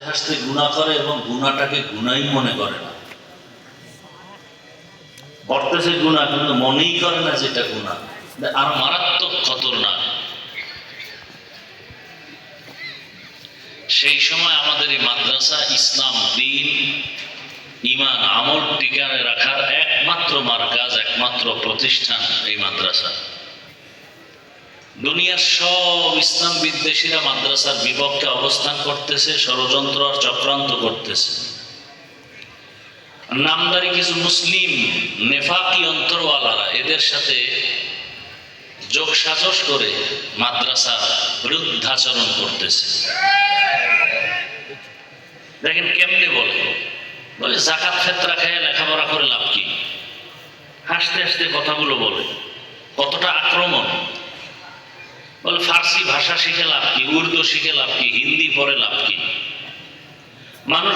হাসতে গুনাহ করে এবং গুনাহটাকে গুনাহই মনে করে না। করতেছে গুনাহ কিন্তু মনেই করে না যেটা গুনাহ। আর মারাত্মক খতরনাক। সেই সময় আমাদের এই মাদ্রাসা ইসলাম, দ্বীন, ঈমান, আমল টিকায় রাখার একমাত্র মারকাজ, একমাত্র প্রতিষ্ঠান এই মাদ্রাসা। দুনিয়ার সব ইসলাম বিদ্বেষীরা মাদ্রাসার বিপক্ষে অবস্থান করতেছে, ষড়যন্ত্র আর চক্রান্ত করতেছে। নামদারি কিছু মুসলিম নেফাকি অন্তরওয়ালারা এদের সাথে যোগ সাজস করে মাদ্রাসার বিরুদ্ধাচরণ করতেছে। দেখেন কেমনে বলে যাকাত ফেতরা খেয়ে লেখাপড়া করে লাভ কি? হাসতে হাসতে কথাগুলো বলে, কতটা আক্রমণ। বলে ফার্সি ভাষা শিখে লাভ কি, উর্দু শিখে লাভ কি, হিন্দি পড়ে লাভ কি? মানুষ